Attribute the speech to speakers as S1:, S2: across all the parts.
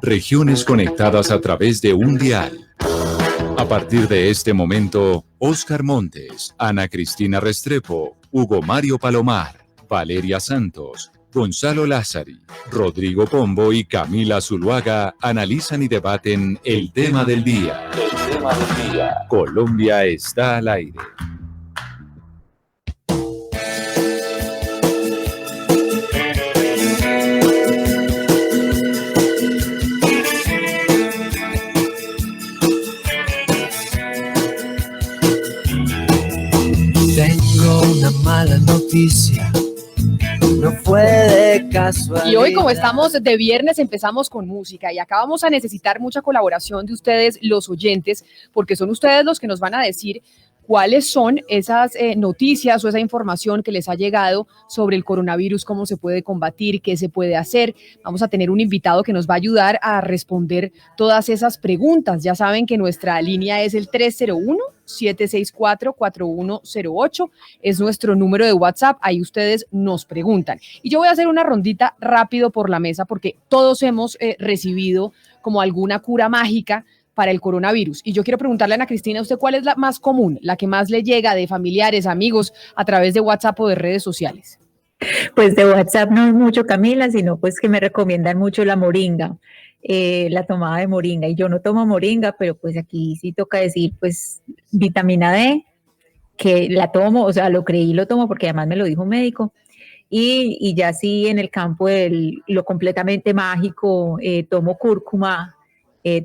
S1: regiones conectadas a través de un dial. A partir de este momento, Óscar Montes, Ana Cristina Restrepo, Hugo Mario Palomar, Valeria Santos, Gonzalo Lázari, Rodrigo Pombo y Camila Zuluaga analizan y debaten el tema del día. El tema del día. Colombia está al aire.
S2: Tengo una mala noticia, no fue de casualidad.
S3: Y hoy, como estamos de viernes, empezamos con música y acá vamos a necesitar mucha colaboración de ustedes, los oyentes, porque son ustedes los que nos van a decir cuáles son esas noticias o esa información que les ha llegado sobre el coronavirus, cómo se puede combatir, qué se puede hacer. Vamos a tener un invitado que nos va a ayudar a responder todas esas preguntas. Ya saben que nuestra línea es el 301-764-4108. Es nuestro número de WhatsApp. Ahí ustedes nos preguntan. Y yo voy a hacer una rondita rápido por la mesa porque todos hemos recibido como alguna cura mágica para el coronavirus. Y yo quiero preguntarle a Ana Cristina, ¿usted cuál es la más común, la que más le llega de familiares, amigos, a través de WhatsApp o de redes sociales?
S4: Pues de WhatsApp no es mucho, Camila, sino pues que me recomiendan mucho la moringa, la tomada de moringa. Y yo no tomo moringa, pero pues aquí sí toca decir pues vitamina D, que la tomo, o sea, lo creí, lo tomo porque además me lo dijo un médico. Y ya sí en el campo de lo completamente mágico, tomo cúrcuma,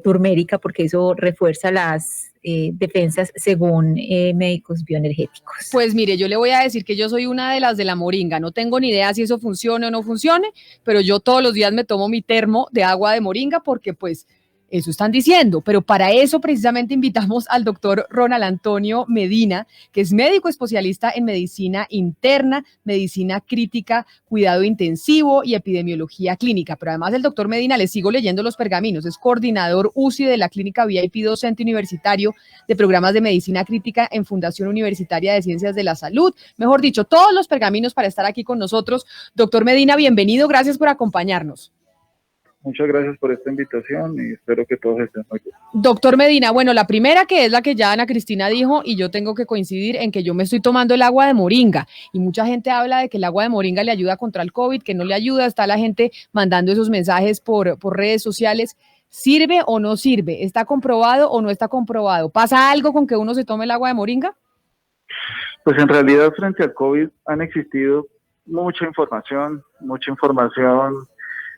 S4: turmérica, porque eso refuerza las defensas según médicos bioenergéticos.
S3: Pues mire, yo le voy a decir que yo soy una de las de la moringa, no tengo ni idea si eso funcione o no funcione, pero yo todos los días me tomo mi termo de agua de moringa porque pues eso están diciendo, pero para eso precisamente invitamos al doctor Ronald Antonio Medina, que es médico especialista en medicina interna, medicina crítica, cuidado intensivo y epidemiología clínica. Pero además el doctor Medina, le sigo leyendo los pergaminos, es coordinador UCI de la clínica VIP, docente universitario de programas de medicina crítica en Fundación Universitaria de Ciencias de la Salud. Mejor dicho, todos los pergaminos para estar aquí con nosotros. Doctor Medina, bienvenido, gracias por acompañarnos.
S5: Muchas gracias por esta invitación y espero que todos estén muy bien.
S3: Doctor Medina, bueno, la primera que es la que ya Ana Cristina dijo y yo tengo que coincidir en que yo me estoy tomando el agua de moringa y mucha gente habla de que el agua de moringa le ayuda contra el COVID, que no le ayuda, está la gente mandando esos mensajes por redes sociales. ¿Sirve o no sirve? ¿Está comprobado o no está comprobado? ¿Pasa algo con que uno se tome el agua de moringa?
S5: Pues en realidad frente al COVID han existido mucha información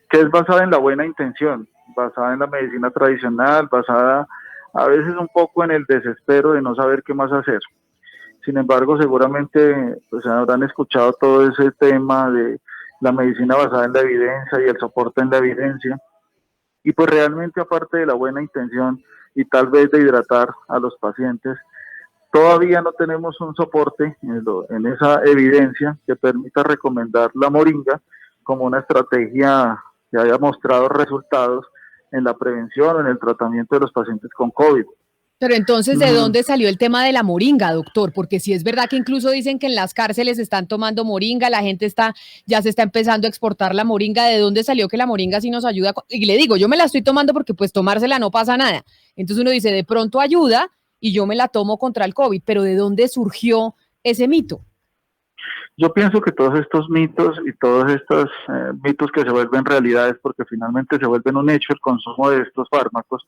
S5: que es basada en la buena intención, basada en la medicina tradicional, basada a veces un poco en el desespero de no saber qué más hacer. Sin embargo, seguramente pues, habrán escuchado todo ese tema de la medicina basada en la evidencia y el soporte en la evidencia. Y pues realmente aparte de la buena intención y tal vez de hidratar a los pacientes, todavía no tenemos un soporte en esa evidencia que permita recomendar la moringa como una estrategia que haya mostrado resultados en la prevención o en el tratamiento de los pacientes con COVID.
S3: Pero entonces, ¿de dónde salió el tema de la moringa, doctor? Porque sí es verdad que incluso dicen que en las cárceles están tomando moringa, la gente ya se está empezando a exportar la moringa. ¿De dónde salió que la moringa sí nos ayuda? Y le digo, yo me la estoy tomando porque pues tomársela no pasa nada. Entonces uno dice, de pronto ayuda y yo me la tomo contra el COVID, pero ¿de dónde surgió ese mito?
S5: Yo pienso que todos estos mitos y todos estos mitos que se vuelven realidades porque finalmente se vuelven un hecho el consumo de estos fármacos,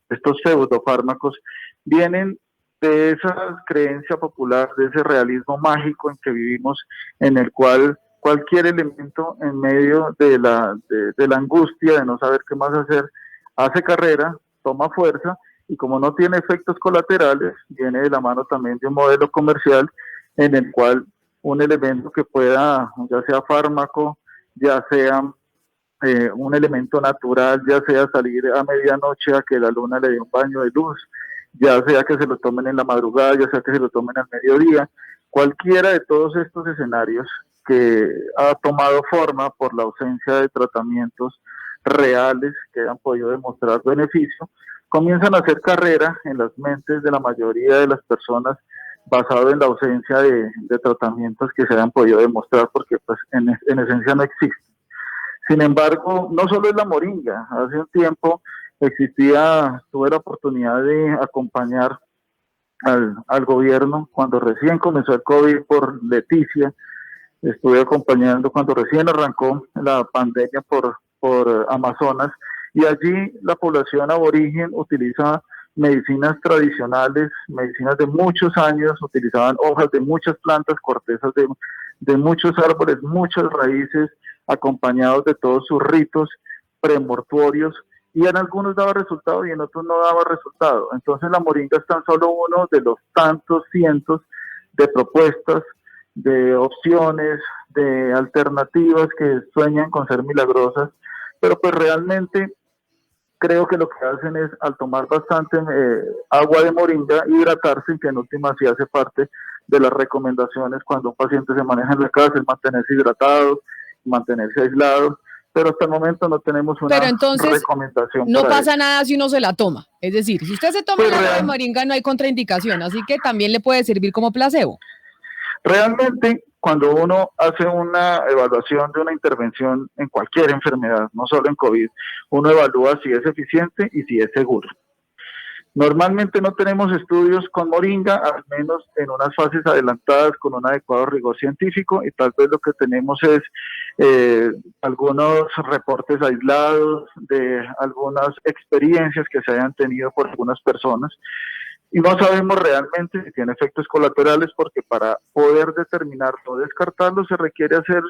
S5: estos pseudofármacos, vienen de esa creencia popular, de ese realismo mágico en que vivimos, en el cual cualquier elemento en medio de la angustia de no saber qué más hacer, hace carrera, toma fuerza y como no tiene efectos colaterales, viene de la mano también de un modelo comercial en el cual un elemento que pueda, ya sea fármaco, ya sea un elemento natural, ya sea salir a medianoche a que la luna le dé un baño de luz, ya sea que se lo tomen en la madrugada, ya sea que se lo tomen al mediodía, cualquiera de todos estos escenarios que ha tomado forma por la ausencia de tratamientos reales que han podido demostrar beneficio, comienzan a hacer carrera en las mentes de la mayoría de las personas basado en la ausencia de tratamientos que se hayan podido demostrar porque pues en esencia no existen. Sin embargo, no solo es la moringa. Hace un tiempo tuve la oportunidad de acompañar al gobierno cuando recién comenzó el COVID por Leticia. Estuve acompañando cuando recién arrancó la pandemia por Amazonas, y allí la población aborigen utiliza medicinas tradicionales, medicinas de muchos años, utilizaban hojas de muchas plantas, cortezas de muchos árboles, muchas raíces, acompañados de todos sus ritos premortuorios, y en algunos daba resultado y en otros no daba resultado. Entonces la moringa es tan solo uno de los tantos cientos de propuestas, de opciones, de alternativas que sueñan con ser milagrosas, pero pues realmente creo que lo que hacen es, al tomar bastante agua de moringa, hidratarse, que en última sí hace parte de las recomendaciones cuando un paciente se maneja en la casa, es mantenerse hidratado, mantenerse aislado, pero hasta el momento no tenemos una recomendación.
S3: No pasa nada si uno se la toma, es decir, si usted se toma el agua de moringa no hay contraindicación, así que también le puede servir como placebo.
S5: Realmente, cuando uno hace una evaluación de una intervención en cualquier enfermedad, no solo en COVID, uno evalúa si es eficiente y si es seguro. Normalmente no tenemos estudios con moringa, al menos en unas fases adelantadas con un adecuado rigor científico, y tal vez lo que tenemos es algunos reportes aislados de algunas experiencias que se hayan tenido por algunas personas. Y no sabemos realmente si tiene efectos colaterales, porque para poder determinarlo o descartarlo se requiere hacer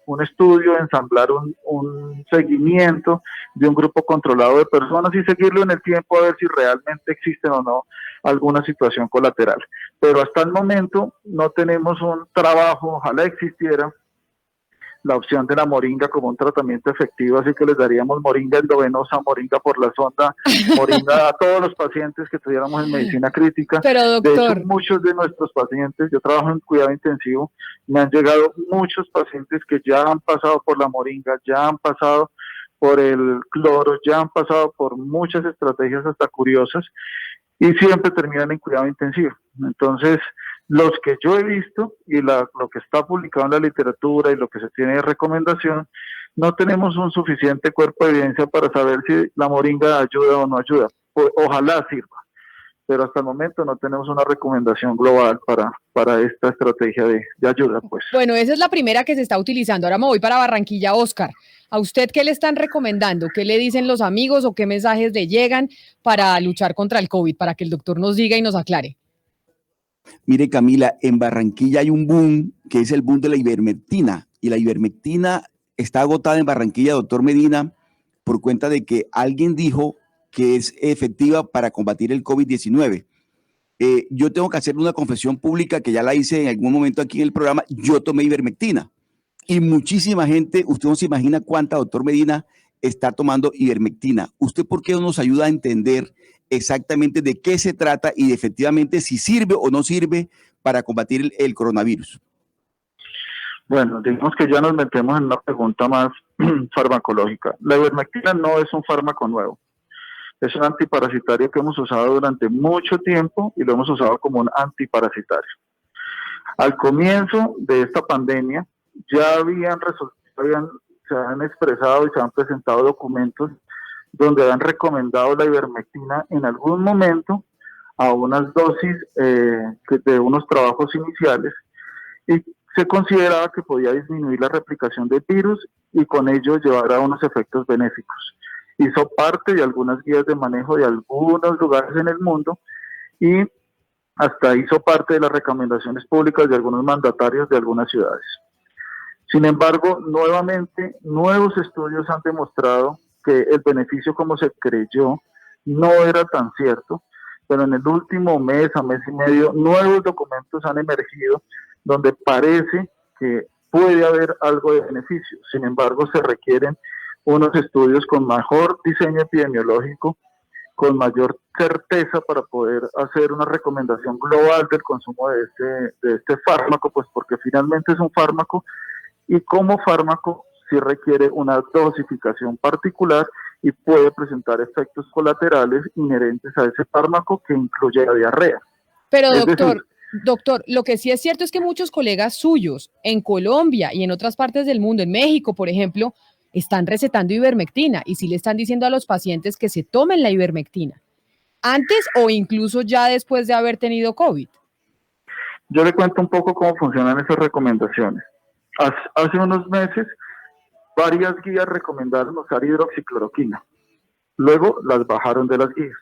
S5: un estudio, ensamblar un seguimiento de un grupo controlado de personas y seguirlo en el tiempo a ver si realmente existe o no alguna situación colateral. Pero hasta el momento no tenemos un trabajo, ojalá existiera la opción de la moringa como un tratamiento efectivo, así que les daríamos moringa endovenosa, moringa por la sonda, moringa a todos los pacientes que tuviéramos en medicina crítica.
S3: Pero, doctor,
S5: de hecho, muchos de nuestros pacientes, yo trabajo en cuidado intensivo, me han llegado muchos pacientes que ya han pasado por la moringa, ya han pasado por el cloro, ya han pasado por muchas estrategias hasta curiosas, y siempre terminan en cuidado intensivo. Entonces, los que yo he visto y lo que está publicado en la literatura y lo que se tiene de recomendación, no tenemos un suficiente cuerpo de evidencia para saber si la moringa ayuda o no ayuda. Ojalá sirva, pero hasta el momento no tenemos una recomendación global para esta estrategia de ayuda. Pues.
S3: Bueno, esa es la primera que se está utilizando. Ahora me voy para Barranquilla, Oscar. ¿A usted qué le están recomendando? ¿Qué le dicen los amigos o qué mensajes le llegan para luchar contra el COVID? Para que el doctor nos diga y nos aclare.
S6: Mire, Camila, en Barranquilla hay un boom que es el boom de la ivermectina, y la ivermectina está agotada en Barranquilla, doctor Medina, por cuenta de que alguien dijo que es efectiva para combatir el COVID-19. Yo tengo que hacer una confesión pública que ya la hice en algún momento aquí en el programa. Yo tomé ivermectina y muchísima gente, usted no se imagina cuánta, doctor Medina, está tomando ivermectina. ¿Usted por qué no nos ayuda a entender exactamente de qué se trata y efectivamente si sirve o no sirve para combatir el coronavirus?
S5: Bueno, digamos que ya nos metemos en una pregunta más farmacológica. La ivermectina no es un fármaco nuevo. Es un antiparasitario que hemos usado durante mucho tiempo y lo hemos usado como un antiparasitario. Al comienzo de esta pandemia ya se han expresado y se han presentado documentos donde han recomendado la ivermectina en algún momento a unas dosis de unos trabajos iniciales, y se consideraba que podía disminuir la replicación del virus y con ello llevar a unos efectos benéficos. Hizo parte de algunas guías de manejo de algunos lugares en el mundo y hasta hizo parte de las recomendaciones públicas de algunos mandatarios de algunas ciudades. Sin embargo, nuevamente, nuevos estudios han demostrado que el beneficio como se creyó no era tan cierto, pero en el último mes, a mes y medio, nuevos documentos han emergido donde parece que puede haber algo de beneficio. Sin embargo, se requieren unos estudios con mejor diseño epidemiológico, con mayor certeza para poder hacer una recomendación global del consumo de este fármaco, pues porque finalmente es un fármaco y como fármaco sí requiere una dosificación particular y puede presentar efectos colaterales inherentes a ese fármaco que incluye la diarrea.
S3: Pero doctor, lo que sí es cierto es que muchos colegas suyos en Colombia y en otras partes del mundo, en México, por ejemplo, están recetando ivermectina y sí le están diciendo a los pacientes que se tomen la ivermectina, antes o incluso ya después de haber tenido COVID.
S5: Yo le cuento un poco cómo funcionan esas recomendaciones. Hace unos meses, varias guías recomendaron usar hidroxicloroquina. Luego las bajaron de las guías.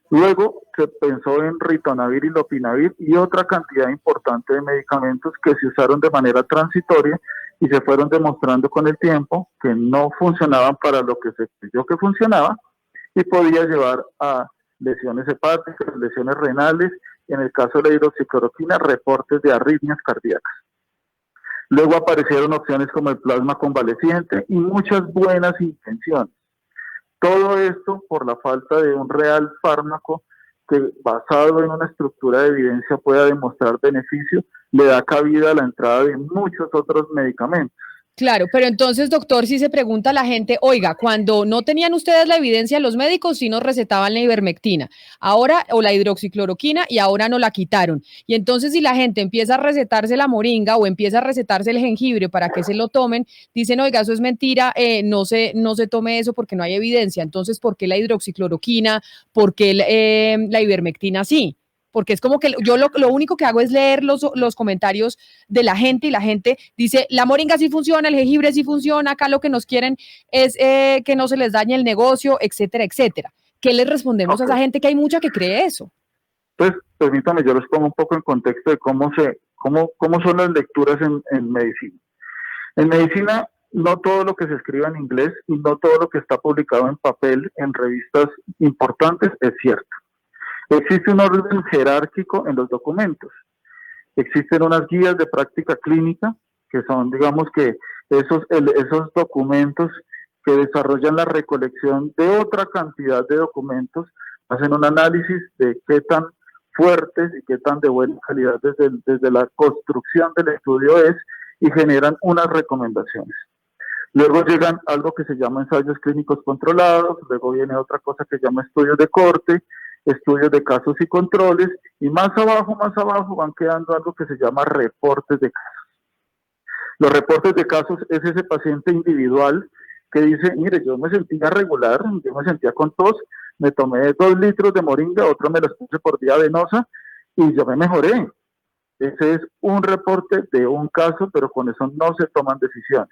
S5: Luego se pensó en ritonavir y lopinavir y otra cantidad importante de medicamentos que se usaron de manera transitoria y se fueron demostrando con el tiempo que no funcionaban para lo que se creyó que funcionaba y podía llevar a lesiones hepáticas, lesiones renales, y en el caso de la hidroxicloroquina, reportes de arritmias cardíacas. Luego aparecieron opciones como el plasma convaleciente y muchas buenas intenciones. Todo esto por la falta de un real fármaco que, basado en una estructura de evidencia, pueda demostrar beneficio, le da cabida a la entrada de muchos otros medicamentos.
S3: Claro, pero entonces, doctor, si se pregunta a la gente, oiga, cuando no tenían ustedes la evidencia, los médicos sí nos recetaban la ivermectina, ahora, o la hidroxicloroquina, y ahora no la quitaron. Y entonces, si la gente empieza a recetarse la moringa o empieza a recetarse el jengibre para que se lo tomen, dicen, oiga, eso es mentira, no se tome eso porque no hay evidencia. Entonces, ¿por qué la hidroxicloroquina? ¿Por qué la ivermectina sí? Porque es como que yo lo único que hago es leer los comentarios de la gente y la gente dice, la moringa sí funciona, el jengibre sí funciona, acá lo que nos quieren es que no se les dañe el negocio, etcétera, etcétera. ¿Qué les respondemos a esa gente que hay mucha que cree eso?
S5: Pues permítame, yo les pongo un poco en contexto de cómo son las lecturas en medicina. En medicina, no todo lo que se escribe en inglés y no todo lo que está publicado en papel en revistas importantes es cierto. Existe un orden jerárquico en los documentos. Existen unas guías de práctica clínica, que son, digamos que, esos documentos que desarrollan la recolección de otra cantidad de documentos, hacen un análisis de qué tan fuertes y qué tan de buena calidad desde la construcción del estudio es, y generan unas recomendaciones. Luego llegan algo que se llama ensayos clínicos controlados, luego viene otra cosa que se llama estudios de corte, estudios de casos y controles, y más abajo van quedando algo que se llama reportes de casos. Los reportes de casos es ese paciente individual que dice, mire, yo me sentía regular, yo me sentía con tos, me tomé 2 litros de moringa, otro me los puse por vía venosa, y yo me mejoré. Ese es un reporte de un caso, pero con eso no se toman decisiones.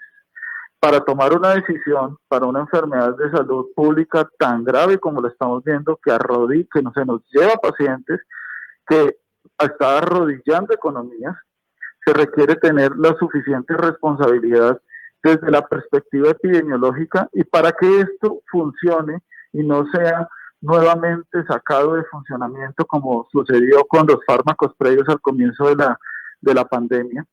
S5: Para tomar una decisión para una enfermedad de salud pública tan grave como la estamos viendo, que no se nos lleva pacientes, que está arrodillando economías, se requiere tener la suficiente responsabilidad desde la perspectiva epidemiológica, y para que esto funcione y no sea nuevamente sacado de funcionamiento como sucedió con los fármacos previos al comienzo de la pandemia,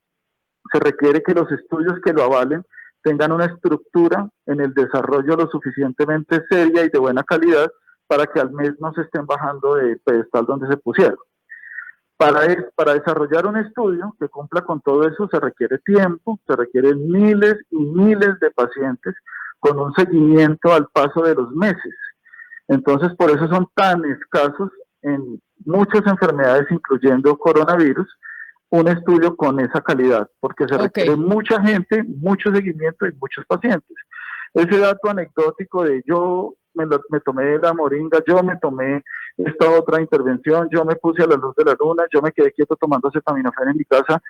S5: se requiere que los estudios que lo avalen tengan una estructura en el desarrollo lo suficientemente seria y de buena calidad para que al mes no se estén bajando de pedestal donde se pusieron. Para desarrollar un estudio que cumpla con todo eso se requiere tiempo, se requieren miles y miles de pacientes con un seguimiento al paso de los meses. Entonces, por eso son tan escasos en muchas enfermedades, incluyendo coronavirus, un estudio con esa calidad, porque se requiere mucha gente, mucho seguimiento y muchos pacientes. Ese dato anecdótico de yo me tomé la moringa, yo me tomé esta otra intervención, yo me puse a la luz de la luna, yo me quedé quieto tomando acetaminofén en mi casa,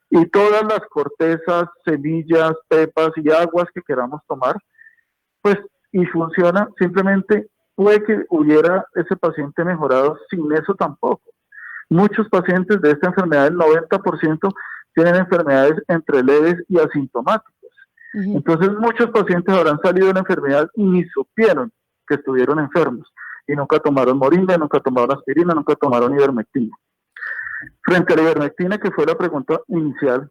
S5: y todas las cortezas, semillas, pepas y aguas que queramos tomar, pues, y funciona, simplemente puede que hubiera ese paciente mejorado sin eso tampoco. Muchos pacientes de esta enfermedad, el 90%, tienen enfermedades entre leves y asintomáticas. Entonces, muchos pacientes habrán salido de la enfermedad y ni supieron que estuvieron enfermos, y nunca tomaron moringa, nunca tomaron aspirina, nunca tomaron ivermectina. Frente a la ivermectina, que fue la pregunta inicial,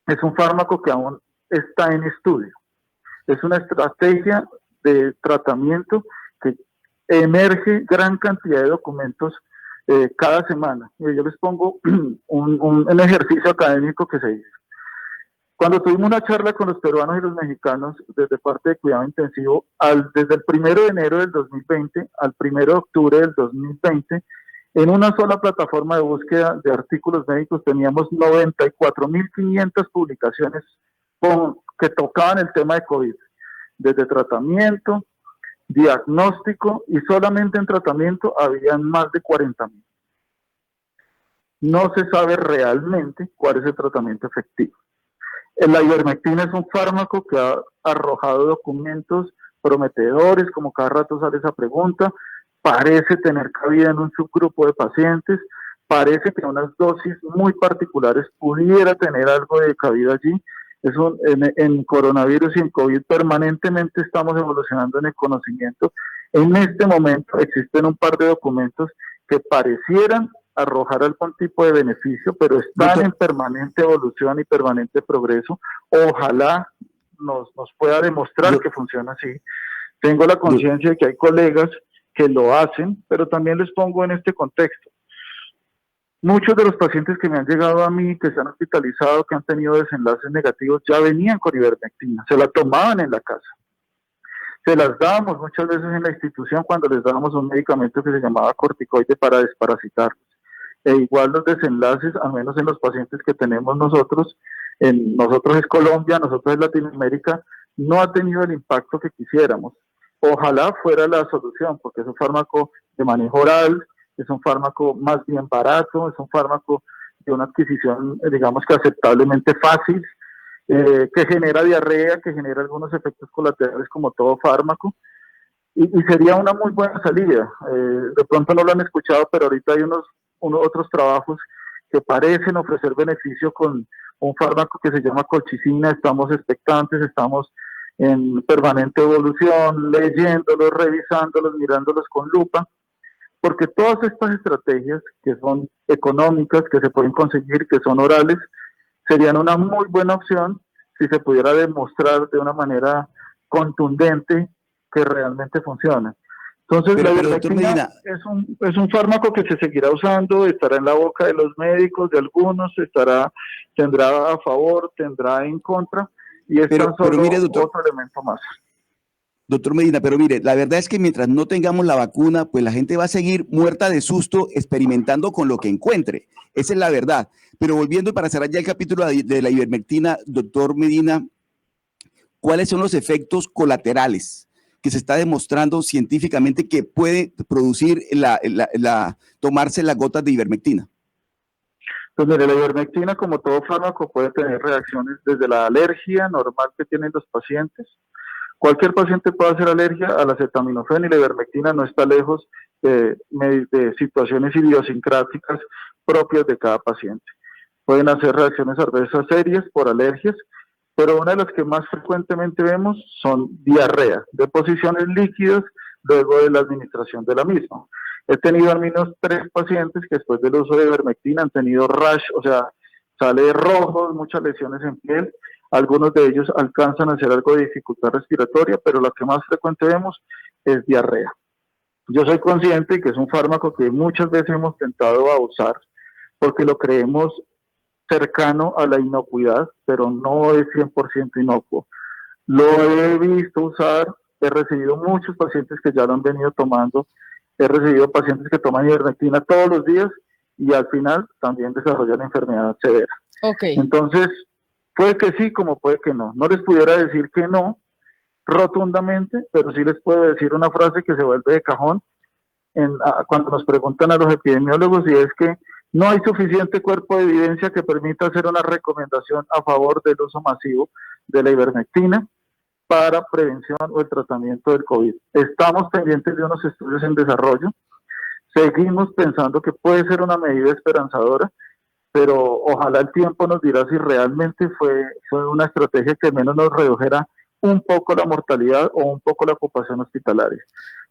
S5: es un fármaco que aún está en estudio. Es una estrategia de tratamiento que emerge gran cantidad de documentos cada semana. Y yo les pongo un ejercicio académico que se hizo. Cuando tuvimos una charla con los peruanos y los mexicanos desde parte de cuidado intensivo, desde el 1 de enero del 2020 al 1 de octubre del 2020, en una sola plataforma de búsqueda de artículos médicos teníamos 94.500 publicaciones que tocaban el tema de COVID. desde tratamiento, diagnóstico, y solamente en tratamiento habían más de 40.000. No se sabe realmente cuál es el tratamiento efectivo. La ivermectina es un fármaco que ha arrojado documentos prometedores, como cada rato sale esa pregunta, parece tener cabida en un subgrupo de pacientes, parece que unas dosis muy particulares pudiera tener algo de cabida allí. En coronavirus y en COVID permanentemente estamos evolucionando en el conocimiento. En este momento existen un par de documentos que parecieran arrojar algún tipo de beneficio, pero están en permanente evolución y permanente progreso. Ojalá nos pueda demostrar que funciona así. Tengo la conciencia de que hay colegas que lo hacen, pero también les pongo en este contexto. Muchos de los pacientes que me han llegado a mí, que se han hospitalizado, que han tenido desenlaces negativos, ya venían con ivermectina, se la tomaban en la casa. Se las dábamos muchas veces en la institución cuando les dábamos un medicamento que se llamaba corticoide para desparasitarlos. E igual los desenlaces, al menos en los pacientes que tenemos nosotros es Colombia, nosotros es Latinoamérica, no ha tenido el impacto que quisiéramos. Ojalá fuera la solución, porque es un fármaco de manejo oral, es un fármaco más bien barato, es un fármaco de una adquisición, digamos que aceptablemente fácil, que genera diarrea, que genera algunos efectos colaterales como todo fármaco, y sería una muy buena salida. De pronto no lo han escuchado, pero ahorita hay unos otros trabajos que parecen ofrecer beneficio con un fármaco que se llama colchicina. Estamos expectantes, estamos en permanente evolución, leyéndolos, revisándolos, mirándolos con lupa, porque todas estas estrategias que son económicas, que se pueden conseguir, que son orales, serían una muy buena opción si se pudiera demostrar de una manera contundente que realmente funciona. Entonces, la ivermectina es un fármaco que se seguirá usando, estará en la boca de los médicos, de algunos, tendrá a favor, tendrá en contra, y es tan solo mire, doctor, otro elemento más.
S6: Doctor Medina, pero mire, la verdad es que mientras no tengamos la vacuna, pues la gente va a seguir muerta de susto experimentando con lo que encuentre. Esa es la verdad. Pero volviendo para cerrar ya el capítulo de la ivermectina, doctor Medina, ¿cuáles son los efectos colaterales que se está demostrando científicamente que puede producir tomarse las gotas de ivermectina?
S5: Pues mire, la ivermectina, como todo fármaco, puede tener reacciones desde la alergia normal que tienen los pacientes. Cualquier paciente puede hacer alergia a la acetaminofén, y la ivermectina no está lejos de situaciones idiosincráticas propias de cada paciente. Pueden hacer reacciones adversas serias por alergias, pero una de las que más frecuentemente vemos son diarrea, deposiciones líquidas luego de la administración de la misma. He tenido al menos 3 pacientes que después del uso de ivermectina han tenido rash, o sea, sale rojos, muchas lesiones en piel. Algunos de ellos alcanzan a hacer algo de dificultad respiratoria, pero lo que más frecuente vemos es diarrea. Yo soy consciente de que es un fármaco que muchas veces hemos tentado a usar porque lo creemos cercano a la inocuidad, pero no es 100% inocuo. Lo he visto usar, he recibido muchos pacientes que ya lo han venido tomando, he recibido pacientes que toman ivermectina todos los días y al final también desarrollan enfermedad severa.
S3: Okay.
S5: Entonces, puede que sí, como puede que no. No les pudiera decir que no rotundamente, pero sí les puedo decir una frase que se vuelve de cajón cuando nos preguntan a los epidemiólogos, y es que no hay suficiente cuerpo de evidencia que permita hacer una recomendación a favor del uso masivo de la ivermectina para prevención o el tratamiento del COVID. Estamos pendientes de unos estudios en desarrollo, seguimos pensando que puede ser una medida esperanzadora, pero ojalá el tiempo nos dirá si realmente fue una estrategia que menos nos redujera un poco la mortalidad o un poco la ocupación hospitalaria.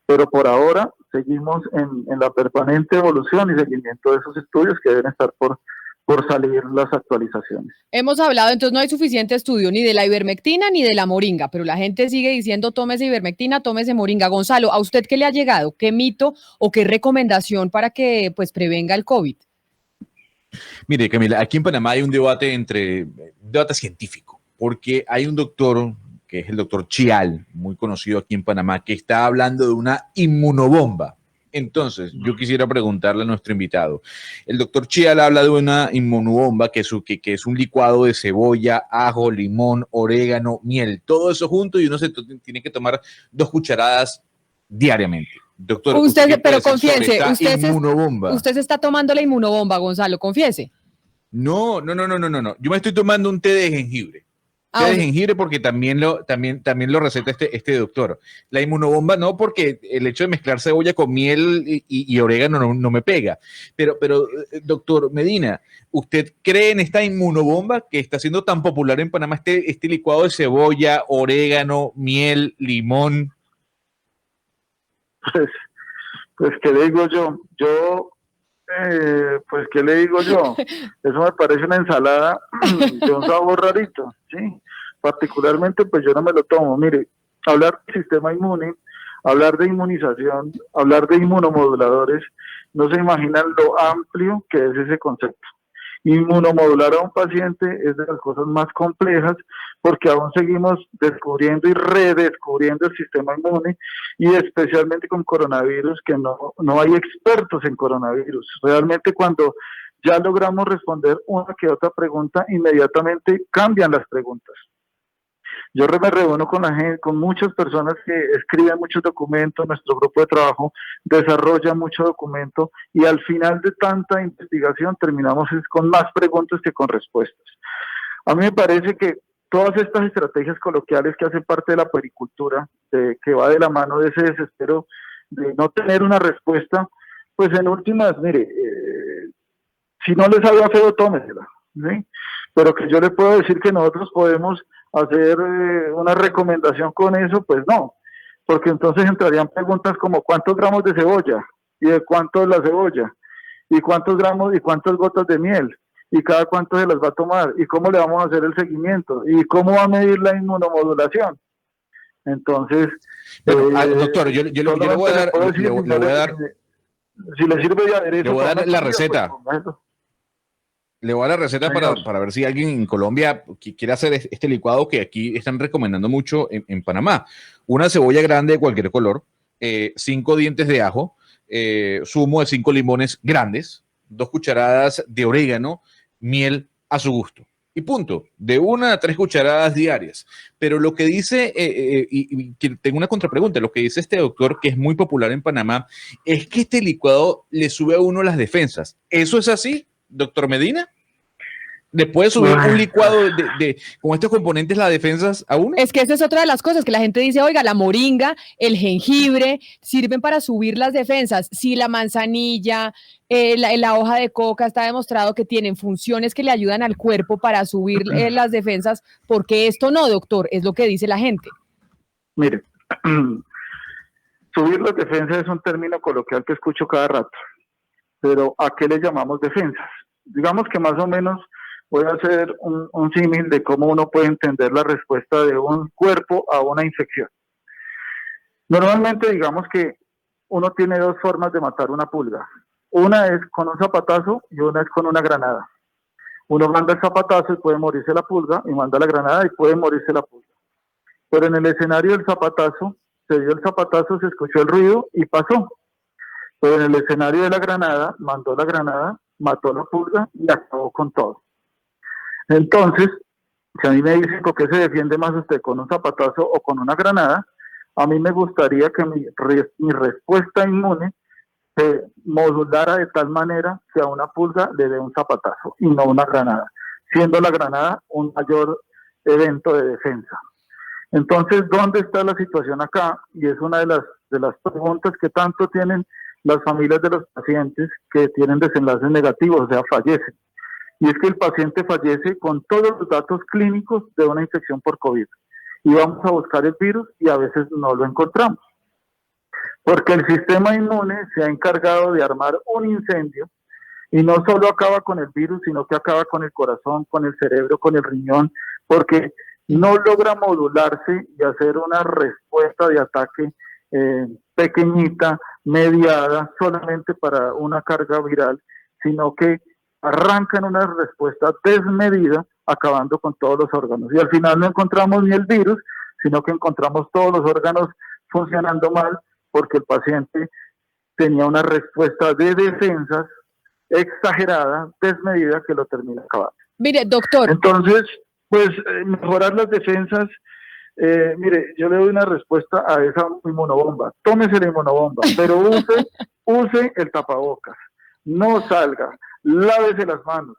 S5: Pero por ahora seguimos en la permanente evolución y seguimiento de esos estudios que deben estar por salir las actualizaciones.
S3: Hemos hablado, entonces no hay suficiente estudio ni de la ivermectina ni de la moringa, pero la gente sigue diciendo tómese ivermectina, tómese moringa. Gonzalo, ¿a usted qué le ha llegado? ¿Qué mito o qué recomendación para que pues prevenga el COVID?
S7: Mire, Camila, aquí en Panamá hay un debate científico, porque hay un doctor, que es el doctor Chial, muy conocido aquí en Panamá, que está hablando de una inmunobomba. Entonces, yo quisiera preguntarle a nuestro invitado. El doctor Chial habla de una inmunobomba que es un licuado de cebolla, ajo, limón, orégano, miel, todo eso junto y uno se tiene que tomar 2 cucharadas diariamente. Doctor,
S3: pero confiese,
S7: inmunobomba.
S3: Usted se está tomando la inmunobomba, Gonzalo, confiese.
S7: No. Yo me estoy tomando un té de jengibre. Té de jengibre porque también lo receta este doctor. La inmunobomba no, porque el hecho de mezclar cebolla con miel y orégano no me pega. Pero, doctor Medina, ¿usted cree en esta inmunobomba que está siendo tan popular en Panamá, este licuado de cebolla, orégano, miel, limón?
S5: Pues ¿qué le digo yo? Pues ¿qué le digo yo? Eso me parece una ensalada de un sabor rarito, ¿sí? Particularmente pues yo no me lo tomo. Mire, hablar del sistema inmune, hablar de inmunización, hablar de inmunomoduladores, no se imaginan lo amplio que es ese concepto. Inmunomodular a un paciente es de las cosas más complejas porque aún seguimos descubriendo y redescubriendo el sistema inmune y especialmente con coronavirus, que no hay expertos en coronavirus. Realmente cuando ya logramos responder una que otra pregunta, inmediatamente cambian las preguntas. Yo me reúno con la gente, con muchas personas que escriben muchos documentos, nuestro grupo de trabajo desarrolla mucho documento y al final de tanta investigación terminamos con más preguntas que con respuestas. A mí me parece que todas estas estrategias coloquiales que hacen parte de la puericultura, que va de la mano de ese desespero de no tener una respuesta, pues en últimas, mire, si no les haga feo, tómesela, ¿sí? Pero que yo le puedo decir que nosotros podemos hacer una recomendación con eso, pues no, porque entonces entrarían preguntas como ¿cuántos gramos de cebolla? ¿Y de cuánto es la cebolla? ¿Y cuántos gramos y cuántas gotas de miel? ¿Y cada cuánto se las va a tomar? ¿Y cómo le vamos a hacer el seguimiento? ¿Y cómo va a medir la inmunomodulación? Entonces,
S7: doctor, yo le voy a dar,
S5: si le sirve de aderezo,
S7: le voy a dar la
S5: pues,
S7: receta. Le voy a dar la receta para ver si alguien en Colombia quiere hacer este licuado que aquí están recomendando mucho en Panamá. Una cebolla grande de cualquier color, 5 dientes de ajo, zumo de 5 limones grandes, 2 cucharadas de orégano, miel a su gusto. Y punto, de 1 a 3 cucharadas diarias. Pero lo que dice, y tengo una contrapregunta, lo que dice este doctor, que es muy popular en Panamá, es que este licuado le sube a uno las defensas. ¿Eso es así, doctor Medina? ¿Le puede subir un licuado con estos componentes las defensas a uno?
S3: Es que esa es otra de las cosas que la gente dice, oiga, la moringa, el jengibre, sirven para subir las defensas. Si la manzanilla, la hoja de coca está demostrado que tienen funciones que le ayudan al cuerpo para subir las defensas, ¿por qué esto no, doctor? Es lo que dice la gente.
S5: Mire, subir las defensas es un término coloquial que escucho cada rato, pero ¿a qué le llamamos defensas? Digamos que más o menos voy a hacer un símil de cómo uno puede entender la respuesta de un cuerpo a una infección. Normalmente digamos que uno tiene 2 formas de matar una pulga. Una es con un zapatazo y una es con una granada. Uno manda el zapatazo y puede morirse la pulga, y manda la granada y puede morirse la pulga. Pero en el escenario del zapatazo, se dio el zapatazo, se escuchó el ruido y pasó. Pero en el escenario de la granada, mandó la granada, mató la pulga y acabó con todo. Entonces, si a mí me dicen con qué se defiende más usted, con un zapatazo o con una granada, a mí me gustaría que mi respuesta inmune se modulara de tal manera que a una pulga le dé un zapatazo y no una granada, siendo la granada un mayor evento de defensa. Entonces, ¿dónde está la situación acá? Y es una de las preguntas que tanto tienen las familias de los pacientes que tienen desenlaces negativos, o sea, fallecen. Y es que el paciente fallece con todos los datos clínicos de una infección por COVID. Y vamos a buscar el virus y a veces no lo encontramos. Porque el sistema inmune se ha encargado de armar un incendio y no solo acaba con el virus, sino que acaba con el corazón, con el cerebro, con el riñón, porque no logra modularse y hacer una respuesta de ataque pequeñita, mediada, solamente para una carga viral, sino que arrancan una respuesta desmedida, acabando con todos los órganos. Y al final no encontramos ni el virus, sino que encontramos todos los órganos funcionando mal, porque el paciente tenía una respuesta de defensas exagerada, desmedida, que lo termina acabando.
S3: Mire, doctor.
S5: Entonces, pues mejorar las defensas. Mire, yo le doy una respuesta a esa inmunobomba. Tómese la inmunobomba, pero use el tapabocas. No salga, lávese las manos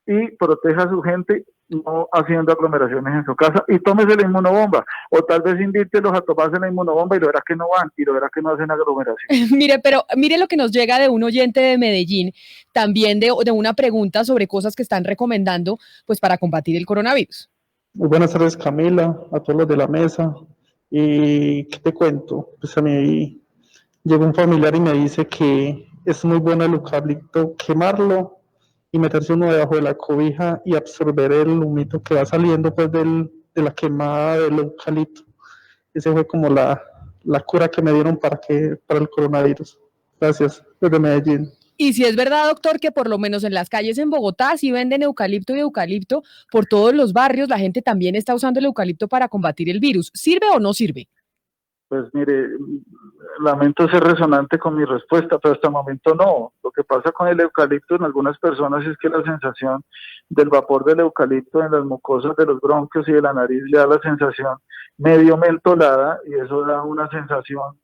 S5: y proteja a su gente no haciendo aglomeraciones en su casa y tómese la inmunobomba. O tal vez invítelos a tomarse la inmunobomba y lo verá que no van y lo verá que no hacen aglomeraciones.
S3: Mire lo que nos llega de un oyente de Medellín, también de una pregunta sobre cosas que están recomendando pues para combatir el coronavirus.
S8: Muy buenas tardes, Camila, a todos los de la mesa. ¿Y qué te cuento? Pues a mí llegó un familiar y me dice que es muy bueno el eucalipto, quemarlo y meterse uno debajo de la cobija y absorber el humito que va saliendo pues de la quemada del eucalipto. Esa fue como la cura que me dieron para el coronavirus. Gracias, desde Medellín.
S3: Y si es verdad, doctor, que por lo menos en las calles en Bogotá sí venden eucalipto y eucalipto por todos los barrios, la gente también está usando el eucalipto para combatir el virus. ¿Sirve o no sirve?
S5: Pues mire, lamento ser resonante con mi respuesta, pero hasta el momento no. Lo que pasa con el eucalipto en algunas personas es que la sensación del vapor del eucalipto en las mucosas de los bronquios y de la nariz le da la sensación medio mentolada y eso da una sensación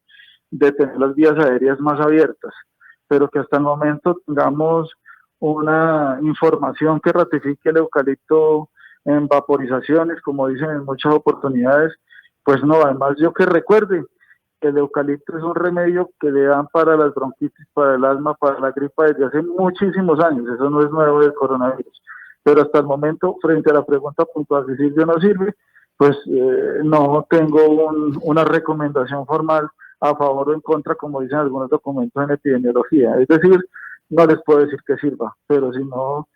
S5: de tener las vías aéreas más abiertas, pero que hasta el momento tengamos una información que ratifique el eucalipto en vaporizaciones, como dicen en muchas oportunidades, pues no. Además, yo que recuerde, el eucalipto es un remedio que le dan para las bronquitis, para el asma, para la gripa desde hace muchísimos años. Eso no es nuevo del coronavirus. Pero hasta el momento, frente a la pregunta puntual si sirve o no sirve, pues no tengo una recomendación formal a favor o en contra, como dicen algunos documentos en epidemiología. Es decir, no les puedo decir que sirva, pero si no,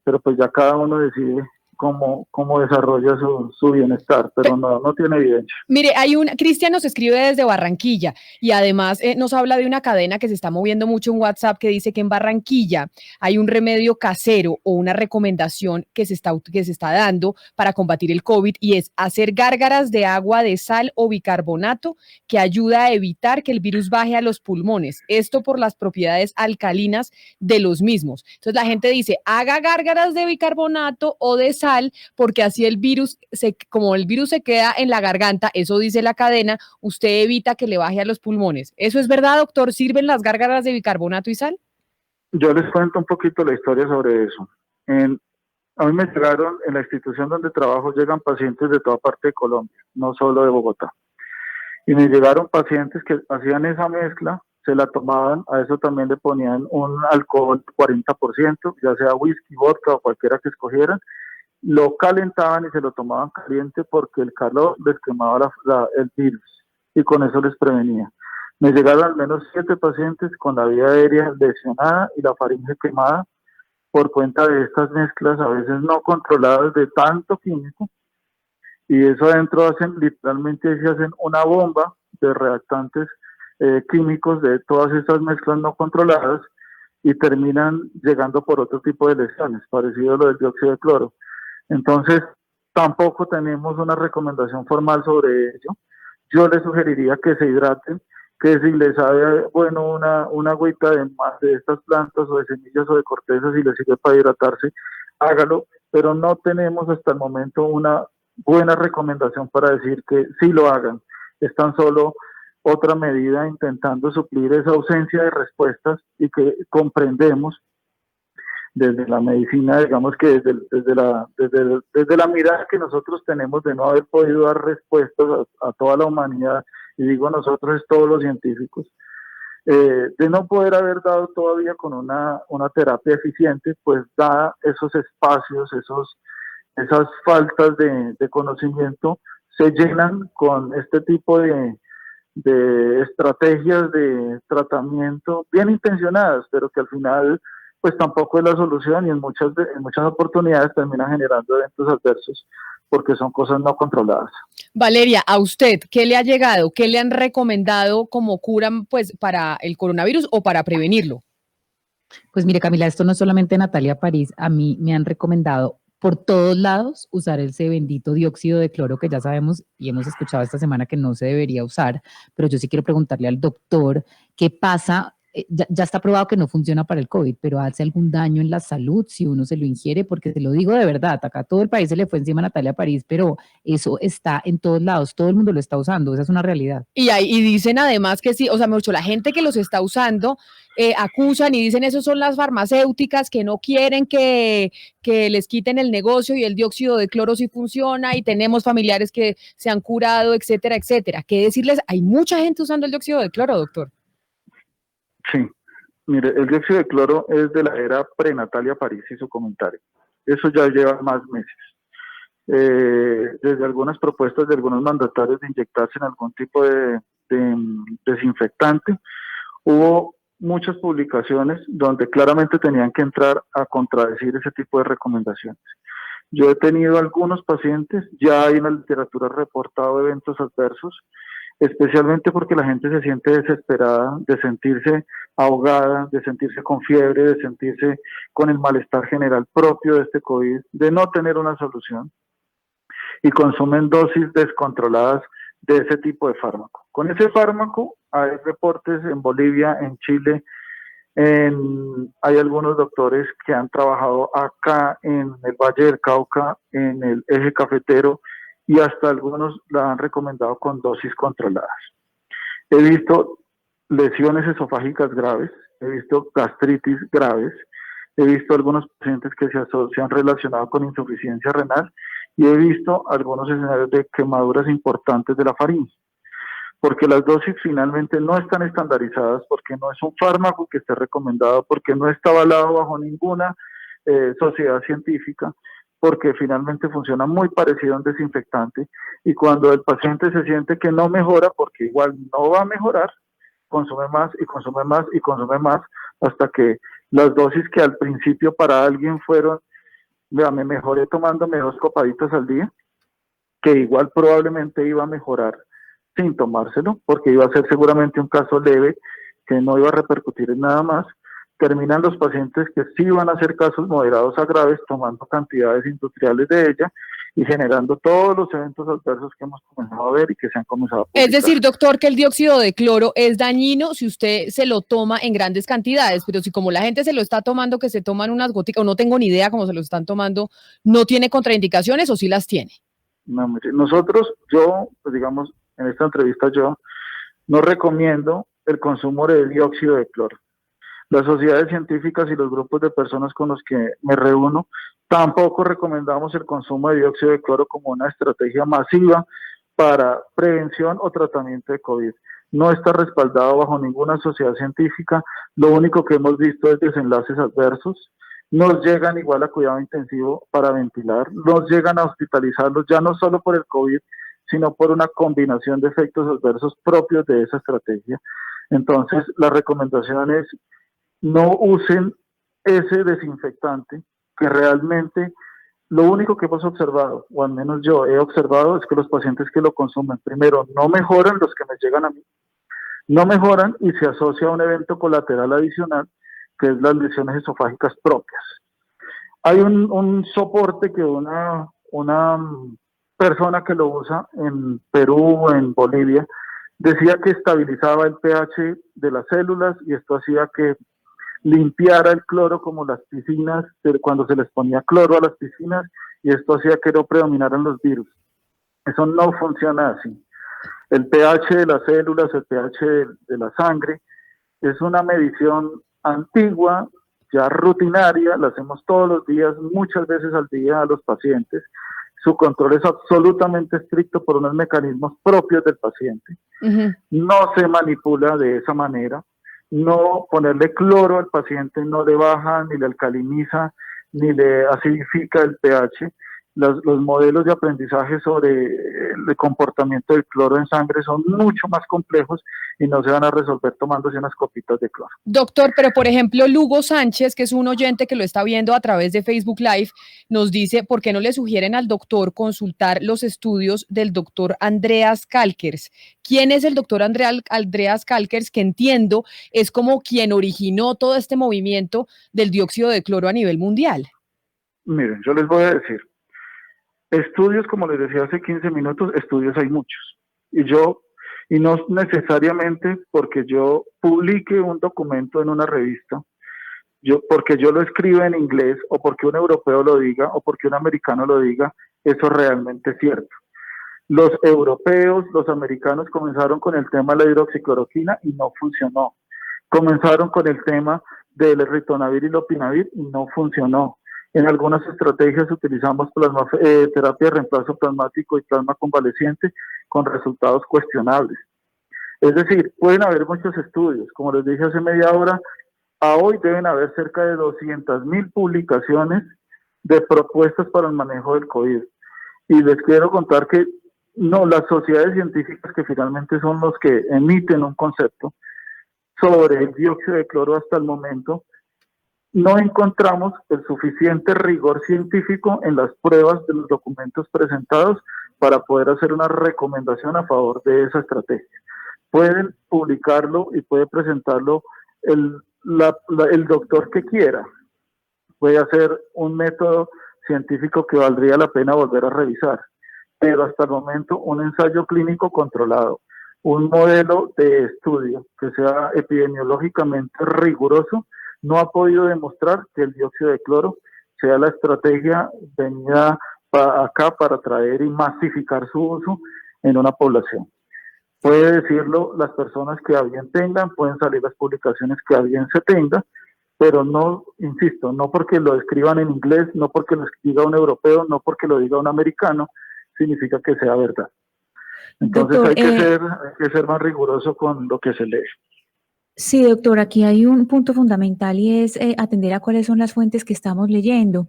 S5: pero pues ya cada uno decide cómo desarrolla su bienestar, pero no tiene evidencia.
S3: Mire, Cristian nos escribe desde Barranquilla y además nos habla de una cadena que se está moviendo mucho en WhatsApp que dice que en Barranquilla hay un remedio casero o una recomendación que se está dando para combatir el COVID y es hacer gárgaras de agua de sal o bicarbonato que ayuda a evitar que el virus baje a los pulmones. Esto por las propiedades alcalinas de los mismos. Entonces la gente dice, haga gárgaras de bicarbonato o de sal porque así como el virus se queda en la garganta, eso dice la cadena, usted evita que le baje a los pulmones. ¿Eso es verdad, doctor? ¿Sirven las gárgaras de bicarbonato y sal?
S5: Yo les cuento un poquito la historia sobre eso. A mí me llegaron, en la institución donde trabajo, llegan pacientes de toda parte de Colombia, no solo de Bogotá. Y me llegaron pacientes que hacían esa mezcla, se la tomaban, a eso también le ponían un alcohol 40%, ya sea whisky, vodka o cualquiera que escogieran, lo calentaban y se lo tomaban caliente porque el calor les quemaba el virus y con eso les prevenía. Me llegaron al menos 7 pacientes con la vía aérea lesionada y la faringe quemada por cuenta de estas mezclas a veces no controladas de tanto químico, y eso adentro literalmente se hacen una bomba de reactantes químicos de todas estas mezclas no controladas y terminan llegando por otro tipo de lesiones, parecido a lo del dióxido de cloro. Entonces, tampoco tenemos una recomendación formal sobre ello. Yo les sugeriría que se hidraten, que si les sabe bueno una agüita de estas plantas o de semillas o de cortezas y les sirve para hidratarse, hágalo, pero no tenemos hasta el momento una buena recomendación para decir que sí lo hagan. Es tan solo otra medida intentando suplir esa ausencia de respuestas y que comprendemos desde la medicina, digamos que desde la mirada que nosotros tenemos de no haber podido dar respuestas a toda la humanidad, y digo nosotros es todos los científicos, de no poder haber dado todavía con una terapia eficiente, pues da esos espacios, esas faltas de conocimiento, se llenan con este tipo de estrategias de tratamiento bien intencionadas, pero que al final pues tampoco es la solución y en muchas oportunidades termina generando eventos adversos porque son cosas no controladas.
S3: Valeria, a usted, ¿qué le ha llegado? ¿Qué le han recomendado como cura pues, para el coronavirus o para prevenirlo?
S9: Pues mire, Camila, esto no es solamente Natalia París, a mí me han recomendado por todos lados usar ese bendito dióxido de cloro que ya sabemos y hemos escuchado esta semana que no se debería usar, pero yo sí quiero preguntarle al doctor qué pasa ya está probado que no funciona para el COVID, pero hace algún daño en la salud si uno se lo ingiere, porque te lo digo de verdad, acá todo el país se le fue encima a Natalia París, pero eso está en todos lados, todo el mundo lo está usando, esa es una realidad.
S3: Y dicen además que sí, o sea, mucho la gente que los está usando acusan y dicen eso son las farmacéuticas que no quieren que les quiten el negocio y el dióxido de cloro sí funciona y tenemos familiares que se han curado, etcétera, etcétera. ¿Qué decirles? Hay mucha gente usando el dióxido de cloro, doctor.
S5: Sí, mire, el dióxido de cloro es de la era pre-Natalia París y su comentario. Eso ya lleva más meses. Desde algunas propuestas de algunos mandatarios de inyectarse en algún tipo de desinfectante, hubo muchas publicaciones donde claramente tenían que entrar a contradecir ese tipo de recomendaciones. Yo he tenido algunos pacientes, ya hay en la literatura reportado eventos adversos, especialmente porque la gente se siente desesperada de sentirse ahogada, de sentirse con fiebre, de sentirse con el malestar general propio de este COVID, de no tener una solución, y consumen dosis descontroladas de ese tipo de fármaco. Con ese fármaco hay reportes en Bolivia, en Chile, hay algunos doctores que han trabajado acá en el Valle del Cauca, en el eje cafetero, y hasta algunos la han recomendado con dosis controladas. He visto lesiones esofágicas graves, he visto gastritis graves, he visto algunos pacientes que se han relacionado con insuficiencia renal y he visto algunos escenarios de quemaduras importantes de la faringe, porque las dosis finalmente no están estandarizadas, porque no es un fármaco que esté recomendado, porque no está avalado bajo ninguna sociedad científica, porque finalmente funciona muy parecido a un desinfectante, y cuando el paciente se siente que no mejora, porque igual no va a mejorar, consume más y consume más y consume más, hasta que las dosis que al principio para alguien fueron, vea, me mejoré tomándome 2 copaditas al día, que igual probablemente iba a mejorar sin tomárselo, porque iba a ser seguramente un caso leve, que no iba a repercutir en nada más. Terminan los pacientes que sí van a ser casos moderados a graves, tomando cantidades industriales de ella y generando todos los eventos adversos que hemos comenzado a ver y que se han comenzado a publicar.
S3: Es decir, doctor, que el dióxido de cloro es dañino si usted se lo toma en grandes cantidades, pero si como la gente se lo está tomando, que se toman unas goticas, o no tengo ni idea cómo se lo están tomando, ¿no tiene contraindicaciones o sí las tiene?
S5: No, nosotros, pues digamos, en esta entrevista yo no recomiendo el consumo de dióxido de cloro. Las sociedades científicas y los grupos de personas con los que me reúno tampoco recomendamos el consumo de dióxido de cloro como una estrategia masiva para prevención o tratamiento de COVID. No está respaldado bajo ninguna sociedad científica. Lo único que hemos visto es desenlaces adversos. Nos llegan igual a cuidado intensivo para ventilar, nos llegan a hospitalizarlos ya no solo por el COVID, sino por una combinación de efectos adversos propios de esa estrategia. Entonces, la recomendación es no usen ese desinfectante, que realmente lo único que hemos observado, o al menos yo he observado, es que los pacientes que lo consumen, primero, no mejoran, los que me llegan a mí, no mejoran y se asocia a un evento colateral adicional, que es las lesiones esofágicas propias. Hay un soporte que una persona que lo usa en Perú, en Bolivia, decía que estabilizaba el pH de las células y esto hacía que limpiara el cloro como las piscinas, cuando se les ponía cloro a las piscinas, y esto hacía que no predominaran los virus. Eso no funciona así. El pH de las células, el pH de la sangre, es una medición antigua, ya rutinaria, la hacemos todos los días, muchas veces al día a los pacientes. Su control es absolutamente estricto por unos mecanismos propios del paciente. No se manipula de esa manera. No ponerle cloro al paciente no le baja, ni le alcaliniza, ni le acidifica el pH. Los modelos de aprendizaje sobre el comportamiento del cloro en sangre son mucho más complejos y no se van a resolver tomándose unas copitas de cloro.
S3: Doctor, pero por ejemplo, Lugo Sánchez, que es un oyente que lo está viendo a través de Facebook Live, nos dice, ¿por qué no le sugieren al doctor consultar los estudios del doctor Andreas Kalkers? ¿Quién es el doctor Andreas Kalkers? Que entiendo es como quien originó todo este movimiento del dióxido de cloro a nivel mundial.
S5: Miren, yo les voy a decir, estudios, como les decía hace 15 minutos, estudios hay muchos. Y yo Y no necesariamente porque yo publique un documento en una revista, porque yo lo escriba en inglés, o porque un europeo lo diga, o porque un americano lo diga, eso realmente es cierto. Los europeos, los americanos comenzaron con el tema de la hidroxicloroquina y no funcionó. Comenzaron con el tema del ritonavir y lopinavir y no funcionó. En algunas estrategias utilizamos terapia de reemplazo plasmático y plasma convaleciente con resultados cuestionables. Es decir, pueden haber muchos estudios. Como les dije hace media hora, a hoy deben haber cerca de 200.000 publicaciones de propuestas para el manejo del COVID. Y les quiero contar que no, las sociedades científicas, que finalmente son los que emiten un concepto sobre el dióxido de cloro, hasta el momento no encontramos el suficiente rigor científico en las pruebas de los documentos presentados para poder hacer una recomendación a favor de esa estrategia. Pueden publicarlo y puede presentarlo el doctor que quiera. Puede hacer un método científico que valdría la pena volver a revisar, pero hasta el momento un ensayo clínico controlado, un modelo de estudio que sea epidemiológicamente riguroso, no ha podido demostrar que el dióxido de cloro sea la estrategia venida acá para atraer y masificar su uso en una población. Puede decirlo las personas que a bien tengan, pueden salir las publicaciones que a bien se tenga, pero no, insisto, no porque lo escriban en inglés, no porque lo diga un europeo, no porque lo diga un americano, significa que sea verdad. Entonces
S4: doctor,
S5: hay que ser más riguroso con lo que se lee.
S4: Sí, doctor, aquí hay un punto fundamental y es atender a cuáles son las fuentes que estamos leyendo.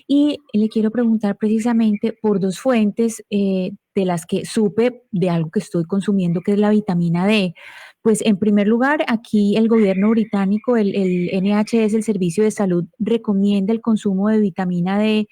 S4: Y le quiero preguntar precisamente por dos fuentes de las que supe de algo que estoy consumiendo, que es la vitamina D. Pues en primer lugar, aquí el gobierno británico, el NHS, el Servicio de Salud, recomienda el consumo de vitamina D.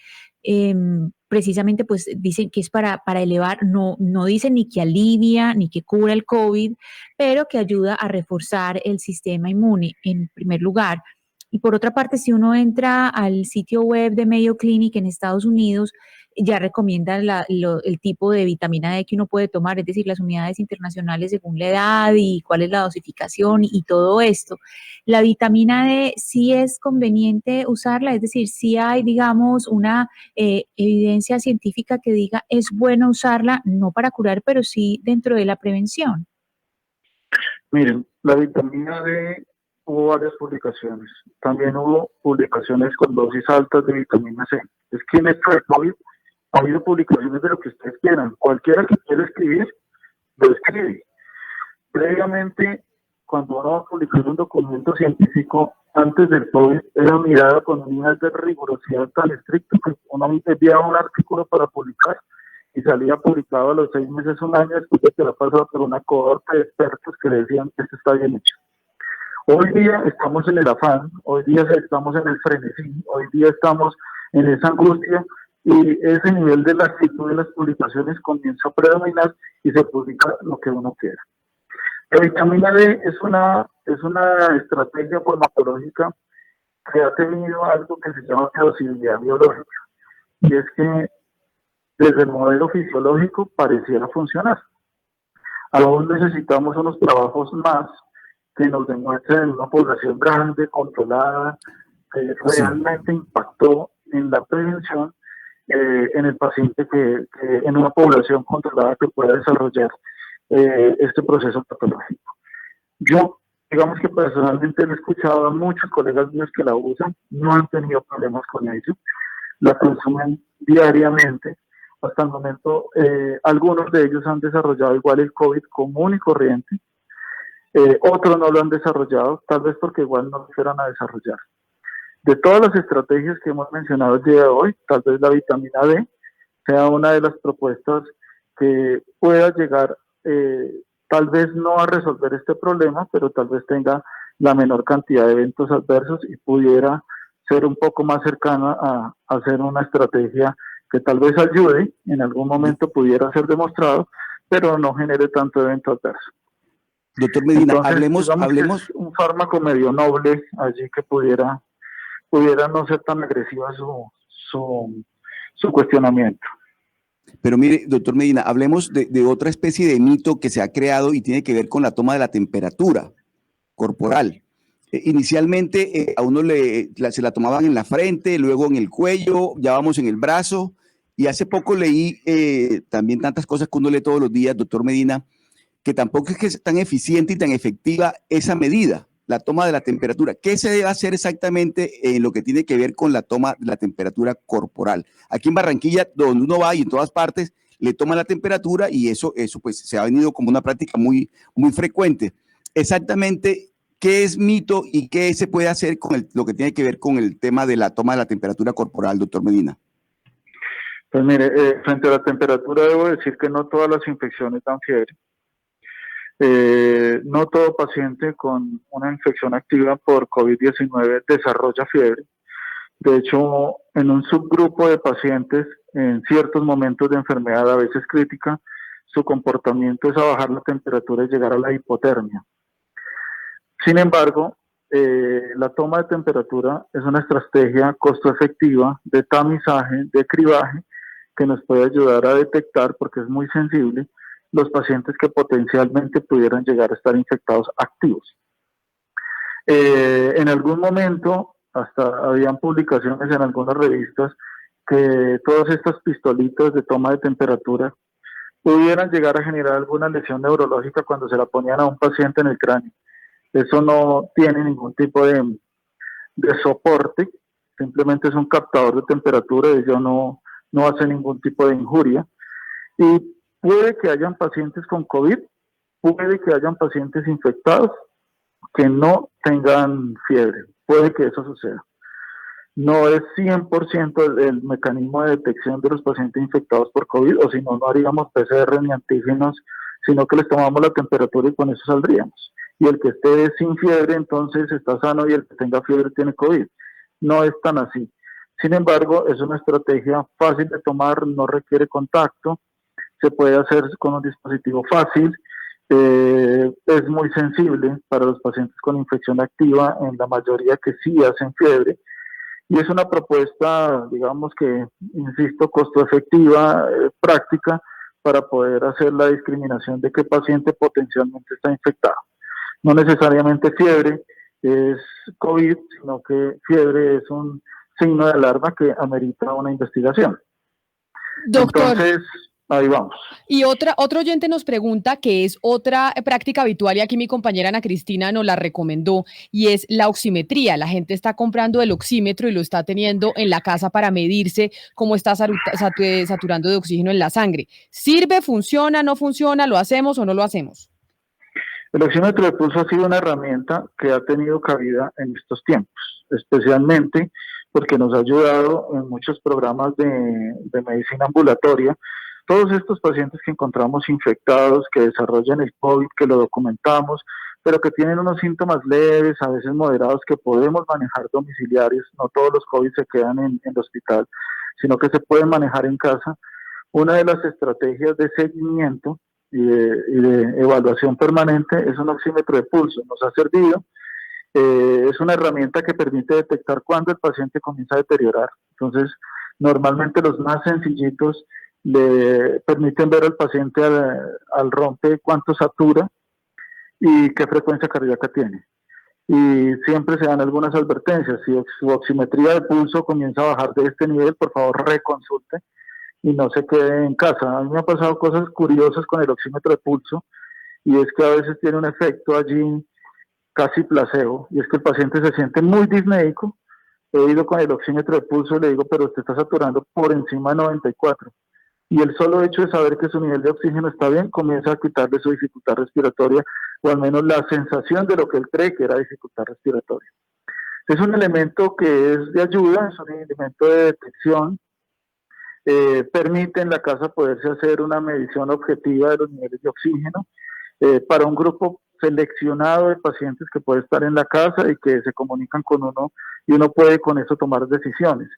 S4: Precisamente pues dicen que es para elevar, no dicen ni que alivia ni que cura el COVID, pero que ayuda a reforzar el sistema inmune en primer lugar. Y por otra parte, si uno entra al sitio web de Mayo Clinic en Estados Unidos, ya recomiendan el tipo de vitamina D que uno puede tomar, es decir, las unidades internacionales según la edad y cuál es la dosificación y todo esto. La vitamina D sí es conveniente usarla, es decir, sí hay, digamos, una evidencia científica que diga es bueno usarla, no para curar, pero sí dentro de la prevención.
S5: Miren, la vitamina D hubo varias publicaciones. También hubo publicaciones con dosis altas de vitamina C. Es que en esto de COVID ha habido publicaciones de lo que ustedes quieran. Cualquiera que quiera escribir, lo escribe. Previamente, cuando uno va a publicar un documento científico antes del COVID, era mirado con un nivel de rigurosidad tan estricto que uno enviaba un artículo para publicar y salía publicado a los 6 meses, un año, después de que lo pasaba por una cohorte de expertos que decían que esto está bien hecho. Hoy día estamos en el afán, hoy día estamos en el frenesí, hoy día estamos en esa angustia y ese nivel de laxitud de las publicaciones comienza a predominar y se publica lo que uno quiera. La vitamina D es una estrategia farmacológica que ha tenido algo que se llama plausibilidad biológica, y es que desde el modelo fisiológico pareciera funcionar. Aún necesitamos unos trabajos más que nos demuestren en una población grande, controlada, que realmente impactó en la prevención en el paciente, que en una población controlada que pueda desarrollar este proceso patológico. Yo, digamos que personalmente he escuchado a muchos colegas míos que la usan, no han tenido problemas con ello, la consumen diariamente. Hasta el momento, algunos de ellos han desarrollado igual el COVID común y corriente, otros no lo han desarrollado, tal vez porque igual no lo fueran a desarrollar. De todas las estrategias que hemos mencionado el día de hoy, tal vez la vitamina D sea una de las propuestas que pueda llegar, tal vez no a resolver este problema, pero tal vez tenga la menor cantidad de eventos adversos y pudiera ser un poco más cercana a hacer una estrategia que tal vez ayude, en algún momento pudiera ser demostrado, pero no genere tanto evento adverso.
S6: Doctor Medina,
S5: Entonces,
S6: hablemos.
S5: Es un fármaco medio noble allí que pudiera no ser tan agresiva su cuestionamiento.
S6: Pero mire, doctor Medina, hablemos de otra especie de mito que se ha creado y tiene que ver con la toma de la temperatura corporal. Inicialmente a uno se la tomaban en la frente, luego en el cuello, ya vamos en el brazo, y hace poco leí también tantas cosas que uno lee todos los días, doctor Medina, que tampoco es que es tan eficiente y tan efectiva esa medida, la toma de la temperatura. ¿Qué se debe hacer exactamente en lo que tiene que ver con la toma de la temperatura corporal? Aquí en Barranquilla, donde uno va y en todas partes, le toma la temperatura y eso pues se ha venido como una práctica muy, muy frecuente. Exactamente, ¿qué es mito y qué se puede hacer con lo que tiene que ver con el tema de la toma de la temperatura corporal, doctor Medina?
S5: Pues mire, frente a la temperatura debo decir que no todas las infecciones dan fiebre. No todo paciente con una infección activa por COVID-19 desarrolla fiebre. De hecho, en un subgrupo de pacientes, en ciertos momentos de enfermedad, a veces crítica, su comportamiento es a bajar la temperatura y llegar a la hipotermia. Sin embargo, la toma de temperatura es una estrategia costo efectiva de tamizaje, de cribaje, que nos puede ayudar a detectar, porque es muy sensible, los pacientes que potencialmente pudieran llegar a estar infectados activos. En algún momento, hasta habían publicaciones en algunas revistas que todas estas pistolitas de toma de temperatura pudieran llegar a generar alguna lesión neurológica cuando se la ponían a un paciente en el cráneo. Eso no tiene ningún tipo de soporte, simplemente es un captador de temperatura y ello no hace ningún tipo de injuria. Y puede que hayan pacientes con COVID, puede que hayan pacientes infectados que no tengan fiebre, puede que eso suceda. No es 100% el mecanismo de detección de los pacientes infectados por COVID, o si no, no haríamos PCR ni antígenos, sino que les tomamos la temperatura y con eso saldríamos. Y el que esté sin fiebre, entonces está sano, y el que tenga fiebre tiene COVID. No es tan así. Sin embargo, es una estrategia fácil de tomar, no requiere contacto, se puede hacer con un dispositivo fácil, es muy sensible para los pacientes con infección activa, en la mayoría que sí hacen fiebre, y es una propuesta, digamos que, insisto, costo efectiva, práctica, para poder hacer la discriminación de qué paciente potencialmente está infectado. No necesariamente fiebre es COVID, sino que fiebre es un signo de alarma que amerita una investigación.
S3: Doctor,
S5: entonces, ahí vamos.
S3: Y otro oyente nos pregunta, que es otra práctica habitual, y aquí mi compañera Ana Cristina nos la recomendó, y es la oximetría. La gente está comprando el oxímetro y lo está teniendo en la casa para medirse cómo está saturando de oxígeno en la sangre. ¿Sirve, funciona, no funciona, lo hacemos o no lo hacemos?
S5: El oxímetro de pulso ha sido una herramienta que ha tenido cabida en estos tiempos, especialmente porque nos ha ayudado en muchos programas de medicina ambulatoria. Todos estos pacientes que encontramos infectados, que desarrollan el COVID, que lo documentamos, pero que tienen unos síntomas leves, a veces moderados, que podemos manejar domiciliarios. No todos los COVID se quedan en el hospital, sino que se pueden manejar en casa. Una de las estrategias de seguimiento y de evaluación permanente es un oxímetro de pulso. Nos ha servido. Es una herramienta que permite detectar cuándo el paciente comienza a deteriorar. Entonces, normalmente los más sencillitos le permiten ver al paciente al rompe cuánto satura y qué frecuencia cardíaca tiene. Y siempre se dan algunas advertencias. Si su oximetría de pulso comienza a bajar de este nivel, por favor reconsulte y no se quede en casa. A mí me han pasado cosas curiosas con el oxímetro de pulso, y es que a veces tiene un efecto allí casi placebo, y es que el paciente se siente muy disnéico. He ido con el oxímetro de pulso y le digo, pero usted está saturando por encima de 94. Y el solo hecho de saber que su nivel de oxígeno está bien comienza a quitarle su dificultad respiratoria, o al menos la sensación de lo que él cree que era dificultad respiratoria. Es un elemento que es de ayuda, es un elemento de detección, permite en la casa poderse hacer una medición objetiva de los niveles de oxígeno para un grupo seleccionado de pacientes que puede estar en la casa y que se comunican con uno, y uno puede con eso tomar decisiones.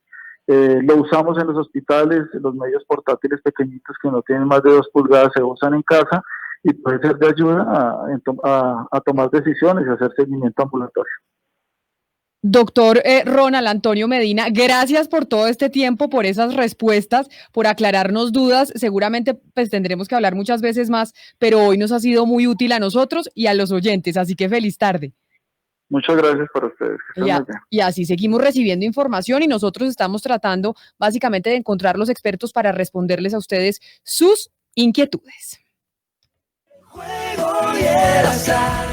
S5: Lo usamos en los hospitales, los medios portátiles pequeñitos que no tienen más de 2 pulgadas se usan en casa y puede ser de ayuda a tomar decisiones y hacer seguimiento ambulatorio.
S3: Doctor Ronald Antonio Medina, gracias por todo este tiempo, por esas respuestas, por aclararnos dudas. Seguramente pues tendremos que hablar muchas veces más, pero hoy nos ha sido muy útil a nosotros y a los oyentes, así que feliz tarde.
S5: Muchas gracias para ustedes.
S3: Y así seguimos recibiendo información y nosotros estamos tratando básicamente de encontrar los expertos para responderles a ustedes sus inquietudes.
S2: Juego y el azar.